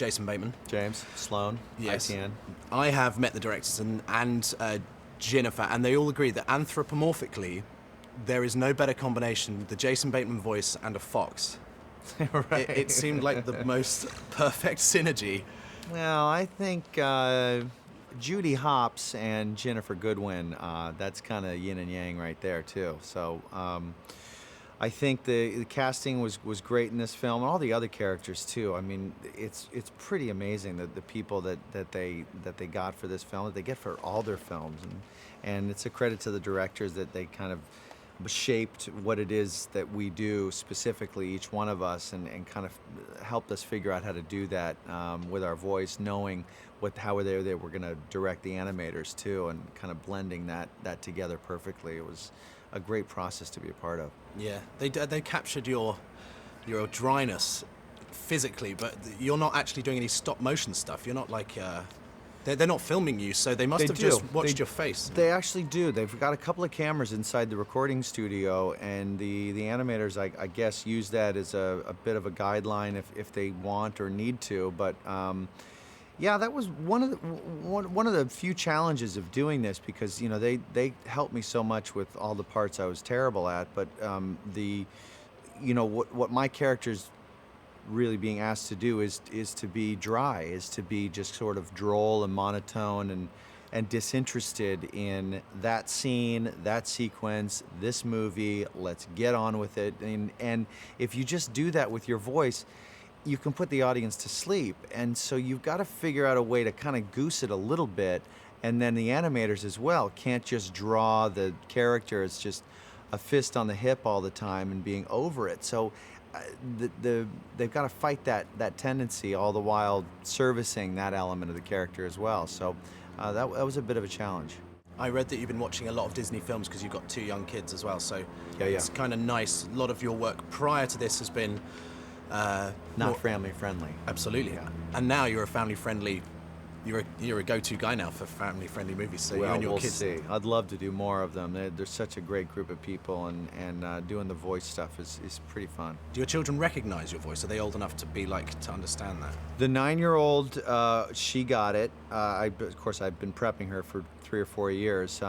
Jason Bateman. James Sloan, Yes. ITN. I have met the directors and Jennifer, and they all agree that anthropomorphically, there is no better combination, the Jason Bateman voice and a fox. Right. It seemed like the most perfect synergy. Well, I think Judy Hopps and Jennifer Goodwin, that's kind of yin and yang right there, too. So I think the casting was great in this film, and all the other characters, too. I mean, it's pretty amazing that the people that they got for this film, that they get for all their films. And it's a credit to the directors that they kind of shaped what it is that we do specifically, each one of us, and kind of helped us figure out how to do that with our voice, knowing how they were going to direct the animators too, and kind of blending that together perfectly. It was a great process to be a part of. Yeah, they captured your dryness physically, but you're not actually doing any stop motion stuff. You're not like they're not filming you, so they must have just watched your face. They actually do. They've got a couple of cameras inside the recording studio, and the animators, I guess, use that as a bit of a guideline if they want or need to. But yeah, that was one of the few challenges of doing this, because they helped me so much with all the parts I was terrible at. But what my character's really being asked to do is to be dry, is to be just sort of droll and monotone and disinterested in that scene, that sequence, this movie. Let's get on with it. And if you just do that with your voice, you can put the audience to sleep. And so you've got to figure out a way to kind of goose it a little bit. And then the animators as well can't just draw the character as just a fist on the hip all the time and being over it. So they've got to fight that tendency, all the while servicing that element of the character as well. So that was a bit of a challenge. I read that you've been watching a lot of Disney films because you've got 2 young kids as well, so Yeah. it's kind of nice. A lot of your work prior to this has been Not family friendly. Absolutely. Yeah. And now you're a family-friendly. You're a go-to guy now for family-friendly movies. So you Well, and your we'll kids. see. I'd love to do more of them. They're such a great group of people, and doing the voice stuff is pretty fun. Do your children recognize your voice? Are they old enough to understand that? The 9-year-old, she got it. Of course, I've been prepping her for 3 or 4 years,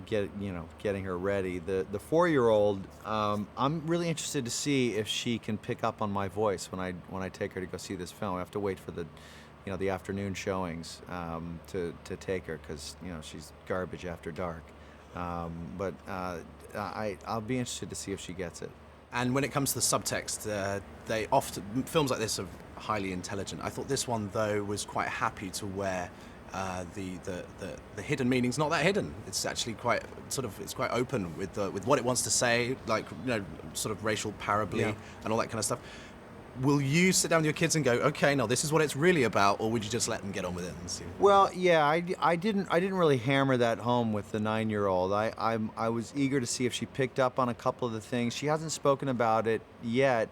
getting her ready. The 4-year-old, I'm really interested to see if she can pick up on my voice when I take her to go see this film. I have to wait for the afternoon showings to take her, because she's garbage after dark. But I'll be interested to see if she gets it. And when it comes to the subtext, they often films like this are highly intelligent. I thought this one though was quite happy to where the hidden meaning's not that hidden. It's actually quite open with what it wants to say, like sort of racial parably and all that kind of stuff. Will you sit down with your kids and go, okay, now this is what it's really about, or would you just let them get on with it and see? Well, yeah, I didn't really hammer that home with the 9-year-old. I was eager to see if she picked up on a couple of the things. She hasn't spoken about it yet,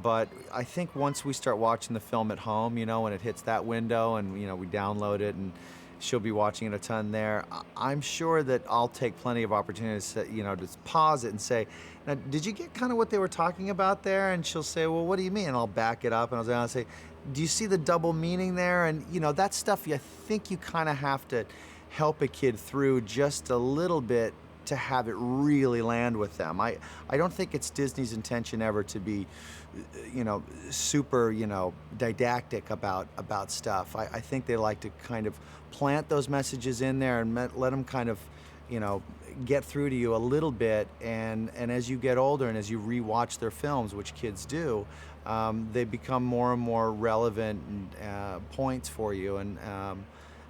but I think once we start watching the film at home, when it hits that window and we download it, and she'll be watching it a ton there, I'm sure that I'll take plenty of opportunities to, just pause it and say, now, did you get kind of what they were talking about there? And she'll say, well, what do you mean? And I'll back it up, and I'll say, do you see the double meaning there? And, that stuff, I think you kind of have to help a kid through just a little bit to have it really land with them. I don't think it's Disney's intention ever to be, super, didactic about stuff. I think they like to kind of plant those messages in there and let them kind of, get through to you a little bit. And as you get older and as you rewatch their films, which kids do, they become more and more relevant points for you. And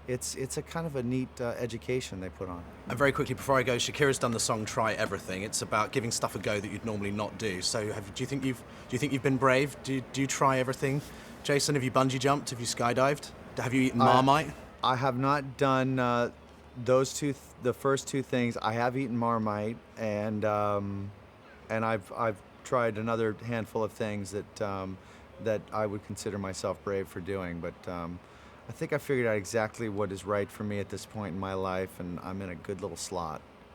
it's a kind of a neat education they put on. And very quickly before I go, Shakira's done the song "Try Everything." It's about giving stuff a go that you'd normally not do. So do you think you've been brave? Do you try everything? Jason, have you bungee jumped? Have you skydived? Have you eaten Marmite? I have not done the first 2 things. I have eaten Marmite, and I've tried another handful of things that I would consider myself brave for doing. But I think I figured out exactly what is right for me at this point in my life, and I'm in a good little slot.